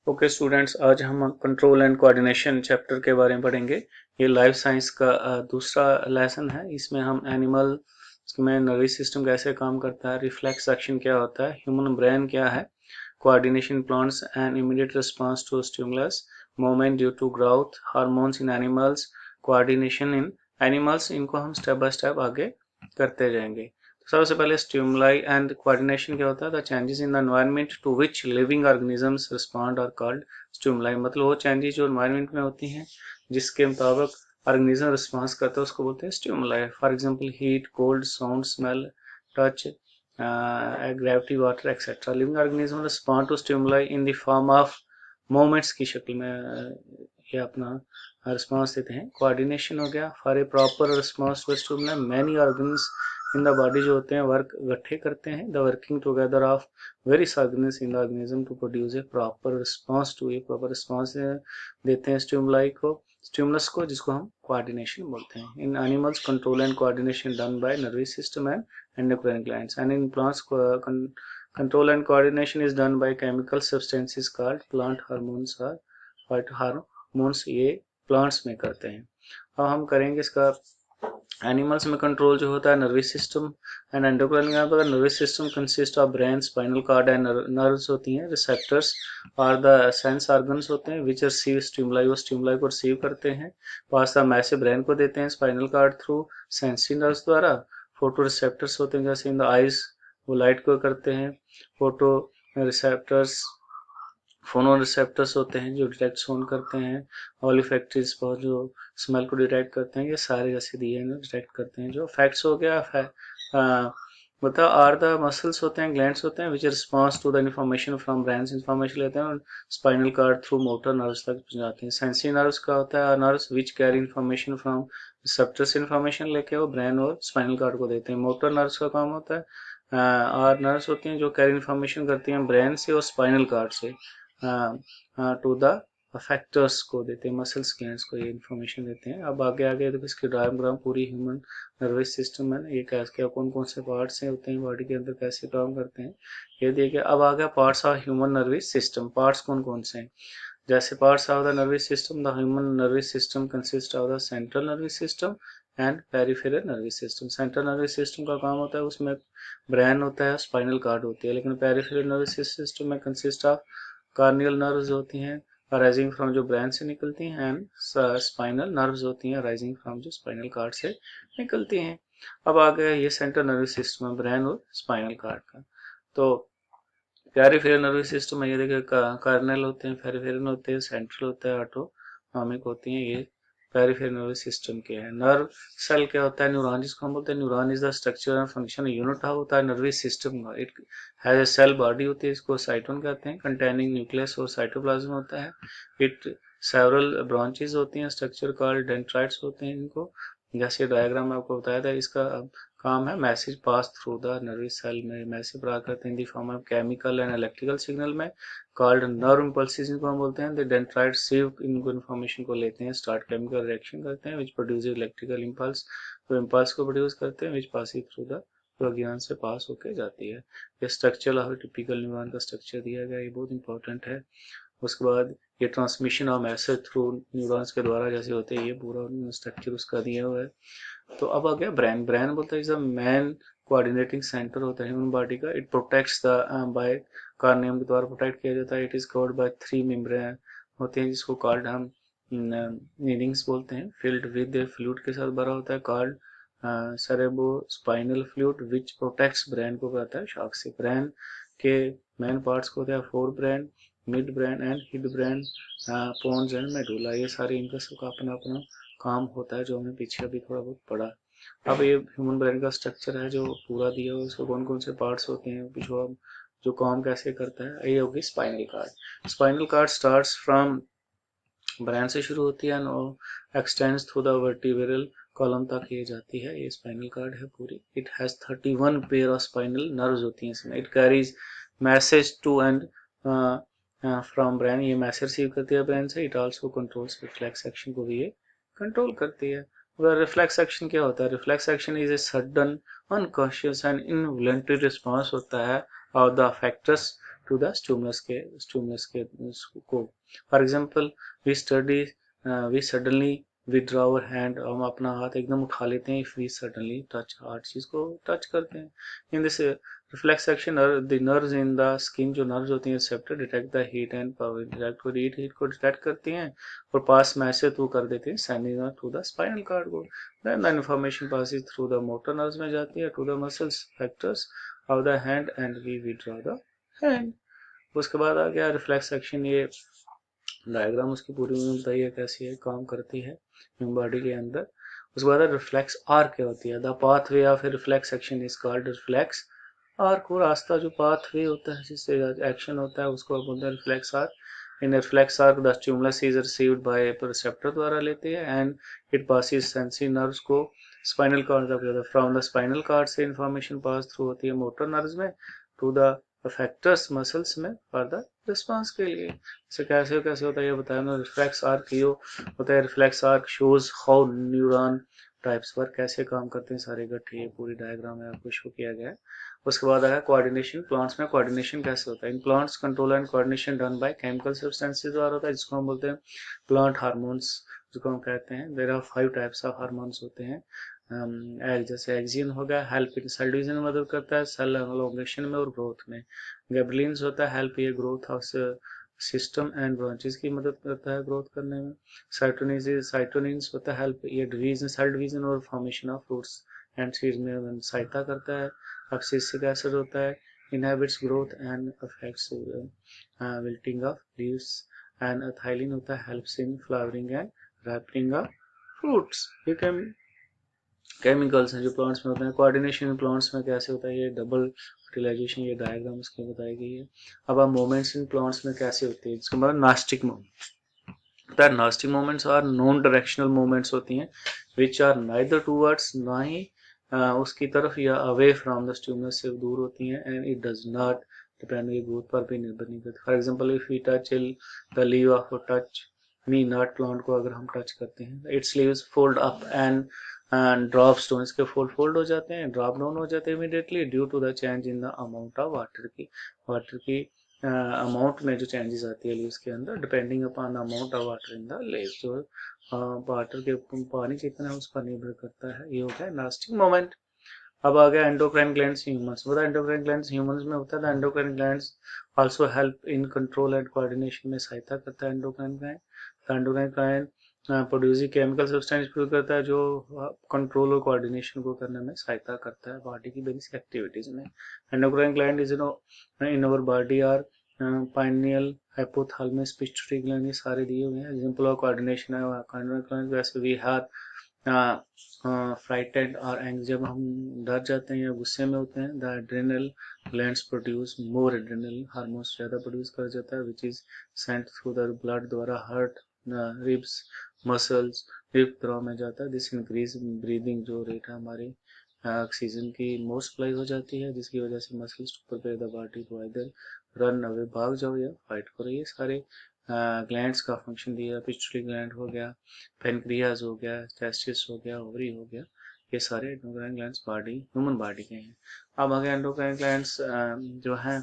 Okay students, आज हम control and coordination chapter के बारे में पढ़ेंगे। ये लाइफ साइंस का दूसरा लेसन है। इसमें हम एनिमल में नर्वस सिस्टम कैसे काम करता है, रिफ्लेक्स एक्शन क्या होता है, ह्यूमन ब्रेन क्या है, coordination plants and immediate response to stimulus, movement due to growth, hormones in animals, coordination in animals, इनको हम स्टेप बाय स्टेप आगे करते जाएंगे। सबसे पहले स्टिमुलाई एंड कोऑर्डिनेशन क्या होता है? The changes in the environment to which living organisms respond are called stimuli. मतलब वो चेंजेस जो एनवायरनमेंट में होती हैं जिसके मुताबिक ऑर्गेनिज्म रिस्पॉन्स करता है उसको बोलते हैं stimuli. For example heat, cold, sound, smell, touch, gravity, water etcetera. Living organism respond to stimuli in the form of moments की शक्ल में ये अपना रिस्पॉन्स देते हैं। कोऑर्डिनेशन हो गया, for a proper response to stimuli many organs in the body जो होते हैं वर्क इकट्ठे करते हैं। The working together of various organs in the organism to produce a proper response to a proper response देते हैं स्टिमुलाई को, stimulus को, जिसको हम कोऑर्डिनेशन बोलते हैं। In animals control and coordination done by nervous system and endocrine glands and in plants control and coordination is done by chemical substances called plant hormones or what hormones, ये plants में करते हैं। अब हम करेंगे इसका एनिमल्स में control जो होता है nervous system and endocrine gland पर। Nervous system consist of brain, spinal cord and nerves होती हैं। रिसेप्टर्स और द सेंस ऑर्गन्स होते हैं विच रिसीव स्टिमुलाई, वो स्टिमुलाई को रिसीव करते हैं, पास द मैसेज ब्रेन को देते हैं spinal cord through sensory nerves द्वारा। फोटो रिसेप्टर्स होते हैं जैसे इन द आइज, वो लाइट को करते हैं। फोटो रिसेप्टर्स, फोनो रिसेप्टर्स होते हैं जो डिटेक्ट साउंड करते हैं। ऑलिफैक्टरीज बहुत जो स्मेल को डिटेक्ट करते हैं। ये सारे जैसे दिए हैं डिटेक्ट करते हैं। जो फैक्ट्स हो गया मतलब आर द मसल्स होते हैं, ग्लैंड्स होते हैं which response to the information from brains, information लेते हैं और spinal cord through motor nerves तक पहुंचाते हैं। सेंसरी नर्व्स का होता है nerves which carry information from receptor से इन्फॉर्मेशन लेके वो ब्रेन और स्पाइनल कार्ड को देते हैं। मोटर नर्व्स का काम होता है और नर्व्स होती हैं जो कैरी इन्फॉर्मेशन करती हैं ब्रेन से और स्पाइनल कार्ड से टू द फैक्टर्स को देते हैं, मसल्स ग्लैंड्स को ये इन्फॉर्मेशन देते हैं। अब आगे आगे देखो इसकी डायग्राम पूरी ह्यूमन नर्वस सिस्टम है, ये क्या कौन कौन से पार्ट्स हैं होते हैं बॉडी के अंदर, कैसे काम करते हैं ये देखिए। अब आ गया parts of human nervous system. Parts कौन कौन से हैं? जैसे parts of the nervous system, the human nervous system consist of the central nervous system and peripheral nervous system. Central nervous system का काम होता है उसमें ब्रेन होता है, स्पाइनल कार्ड होती है। लेकिन पेरिफेरल नर्वस सिस्टम में कंसिस्ट ऑफ कार्नियल नर्व्स होती हैं अराइजिंग फ्रॉम जो ब्रेन से निकलती हैं एंड स्पाइनल नर्व्स होती हैं अराइजिंग फ्रॉम जो स्पाइनल कार्ड से निकलती हैं। अब आ गया ये सेंट्रल नर्वस सिस्टम है ब्रेन और स्पाइनल कार्ड का। तो पेरिफेरल नर्वस सिस्टम है, ये देखिए कार्नियल होते हैं, पेरिफेरल होते हैं, सेंट्रल होता है, ऑटोनॉमिक होती हैं। ये पेरिफेरल नर्वस सिस्टम के हैं। नर्व सेल क्या होता है? न्यूरॉन, जिसको हम बोलते हैं neuron is the structure and function unit होता है नर्वस सिस्टम का। It has a cell body होती है, इसको साइटोन कहते हैं, कंटेनिंग न्यूक्लियस और साइटोप्लाज्म होता है। इट सेवरल ब्रांचेस होती हैं, स्ट्रक्चर कॉल्ड डेंड्राइट्स होते हैं इनको। जैसे डायग्राम में आपको बताया था, इसका काम है message pass through the nervous cell में मैसेज पास करते हैं in the form of chemical and electrical signal में कॉल्ड नर्व इम्पल्सेस, इनको हम बोलते हैं। द डेंड्राइट रिसीव इनको इन्फॉर्मेशन को लेते हैं, स्टार्ट केमिकल रिएक्शन करते हैं विच प्रोड्यूस इलेक्ट्रिकल इम्पल्स, तो इम्पल्स को प्रोड्यूस करते हैं विच पासिंग थ्रू द ज्ञान से पास होके जाती है। ये स्ट्रक्चर ऑफ टिपिकल न्यूरॉन का स्ट्रक्चर दिया गया, ये बहुत इंपॉर्टेंट है। उसके बाद ये transmission of message through neurons के द्वारा जैसे होते हैं, ये पूरा स्ट्रक्चर उसका दिया हुआ है। तो अब आ गया ब्रेन। ब्रेन बोलता है is a man coordinating centre होता है ह्यूमन बॉडी का। इट प्रोटेक्ट्स द बाय कार्नियम के द्वारा प्रोटेक्ट किया जाता है। It is covered by 3 membrane होते हैं जिसको कॉल्ड हम नीडिंग्स बोलते हैं। फिल्ड विद फ्लूइड के साथ भरा होता है कॉल्ड सेरेब्रो स्पाइनल फ्लूइड विच प्रोटेक्ट्स ब्रेन को कहता है शॉक से। ब्रेन के मेन पार्ट्स को होता है fore brain, mid brain and hind brain, pons and medulla. ये सारे इनका सबका अपना अपना काम होता है जो हमने पीछे अभी थोड़ा बहुत पढ़ा। अब ये ह्यूमन ब्रेन का स्ट्रक्चर है जो पूरा दिया हुआ है, उसको कौन कौन से पार्ट्स होते हैं, जो काम कैसे करता है। ये होगी spinal cord. Spinal cord starts from brain से शुरू होती है और extends through the vertebral column तक ये जाती है। ये स्पाइनल कार्ड है पूरी। It has 31 pair of spinal nerves होती हैं इसमें। It carries message to and from brain, ये मैसेज रिसीव करती है ब्रेन से। It also controls reflex action को भी ये कंट्रोल करती है। रिफ्लेक्स एक्शन क्या होता है? Reflex action is a sudden unconscious and involuntary response होता है of the factors to the stimulus के को। For example we suddenly withdraw our hand, हम अपना हाथ एकदम उठा लेते हैं, इफ वी सडनली टच, हर चीज को टच करते हैं। In this reflex action the nerves in the skin, जो नर्व्स होती हैं receptor detect the heat and power, detect heat को डिटेक्ट करती हैं और पास मैसेज थ्रू कर देते हैं sending to the spinal cord को। Then the information passes through the motor nerves में जाती है to the muscles factors of the hand and we withdraw the hand. उसके बाद आ गया रिफ्लेक्स एक्शन, ये डायग्राम उसकी पूरी बताइए कैसी है, काम करती है ह्यूमन बॉडी के अंदर। उसके बाद रिफ्लेक्स आर्क क्या होती है, the pathway of reflex action is called reflex arc, वो रास्ता जो पाथवे होता है जिससे एक्शन होता है उसको बोलते हैं reflex arc. In reflex arc the stimulus is received by receptor द्वारा लेते हैं and it passes sensory nerves को स्पाइनल कॉर्ड तक, फ्रॉम द स्पाइनल कॉर्ड से इंफॉर्मेशन पास थ्रू होती है मोटर नर्व्स में टू द फैक्टर्स मसल्स में फॉर द रिस्पॉन्स के लिए। इसे कैसे कैसे होता है ये बताया ना। रिफ्लेक्स आर्क यो होता है, reflex arc shows how neuron types पर कैसे काम करते हैं सारे इकट्ठे, ये पूरी डायग्राम में आपको शो किया गया है। उसके बाद आया कोऑर्डिनेशन, प्लांट्स में कोऑर्डिनेशन कैसे होता है। In plants control and coordination done by chemical substances द्वारा होता है, जिसको हम बोलते हैं प्लांट हार्मोन्स, जिसको हम कहते हैं। There are 5 types of hormones होते हैं। जैसे एक्सिन हो गया, हेल्प इन सेल डिवीजन में मदद करता है, सेल एलोंगेशन में और ग्रोथ में। गैबलिन्स होता है, हेल्प ये growth of system and branches की मदद करता है ग्रोथ करने में। साइटोनिन्स होता है, हेल्प ये डिवीजन, सेल डिवीजन और formation of fruits and seeds में सहायता करता है। एब्सिसिक एसिड होता है, inhibits growth and affects wilting of leaves. And ethylene होता है, helps in flowering and ripening of fruits. ये केमिकल्स हैं जो प्लांट्स में होते हैं। कोऑर्डिनेशन प्लांट्स में कैसे होता है, ये डबल फर्टिलाइजेशन, ये डायग्राम इसमें बताई गई है। अब आप मूवमेंट्स इन प्लांट्स में कैसे होती है, इसका मतलब nastic movement. Nastic movements are non directional movements होती हैं विच आर नाइदर टूवर्ड्स, ना ही उसकी तरफ या अवे फ्रॉम द स्टिमुलस से दूर होती हैं, and it does not depend, ये ग्रोथ पर भी निर्भर नहीं करती। For example if we touch the leave of touch me not plant को अगर हम टच करते हैं, its leaves fold up and drop stone, इसके फोल्ड हो जाते हैं, ड्रॉप डाउन हो जाते हैं immediately due to the change in the amount of water की अमाउंट में जो चेंजेस आती है लीव्स के अंदर, depending upon the amount of water in the leaves, जो वाटर के पानी कितना है उस पर निर्भर करता है। ये हो गया नास्टिक मोमेंट। अब आ गया एंडोक्राइन ग्लैंड्स ह्यूमंस, बता एंडोक्राइन ग्लैंड्स ह्यूमंस में होता है। Endocrine glands also help in control and coordination में सहायता करता है endocrine gland. Endocrine gland producing chemical substance produce करता है जो कंट्रोल और कोऑर्डिनेशन को करने में सहायता करता है बॉडी की बेसिक एक्टिविटीज में। Endocrine gland is in our body are pineal, hypothalamus, pituitary gland, ये सारे दिए हुए हैं। एग्जांपल ऑफ कोऑर्डिनेशन है एंडोक्राइन ग्लैंड, वैसे वी हैव फ्राइटेंड और एंग्स, जब हम डर जाते हैं या गुस्से में होते हैं, the adrenal glands produce more adrenal hormones, ज्यादा प्रोड्यूस कर जाता है, which is sent through the blood द्वारा हार्ट, रिब्स, मसल्स, रिब द्वारा में जाता है। दिस इंक्रीज ब्रीदिंग, जो रेट है हमारी ऑक्सीजन की मोर सप्लाई हो जाती है, जिसकी वजह से muscles to prepare the body to either run away, भाग जाओ या फाइट करो। ये सारे ग्लैंड्स का फंक्शन दिया। पिट्यूटरी ग्लैंड हो गया, पेनक्रियाज हो गया, टेस्टिस हो गया, ओवरी हो गया, ये सारे endocrine glands body, human body के हैं। अब आगे एंडोक्राइन ग्लैंड्स जो हैं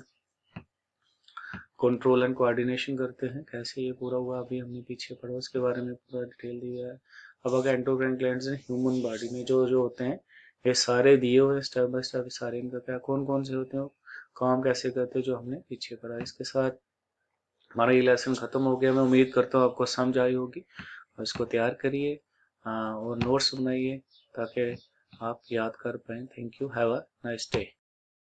कंट्रोल एंड कोऑर्डिनेशन करते हैं, कैसे ये पूरा हुआ अभी हमने पीछे पढ़ा, उसके बारे में पूरा डिटेल दिया है। अब अगर एंडोक्राइन ग्लैंड्स ह्यूमन बॉडी में जो जो होते हैं, ये सारे दिए हुए स्टेप बाय स्टेप, सारे इनका क्या कौन कौन से होते हैं, काम कैसे करते हैं, जो हमने पीछे पढ़ा। इसके साथ हमारा ये लेसन खत्म हो गया। मैं उम्मीद करता हूँ आपको समझ आई होगी, और इसको तैयार करिए और नोट्स बनाइए ताकि आप याद कर पाएँ। Thank you, have a nice day.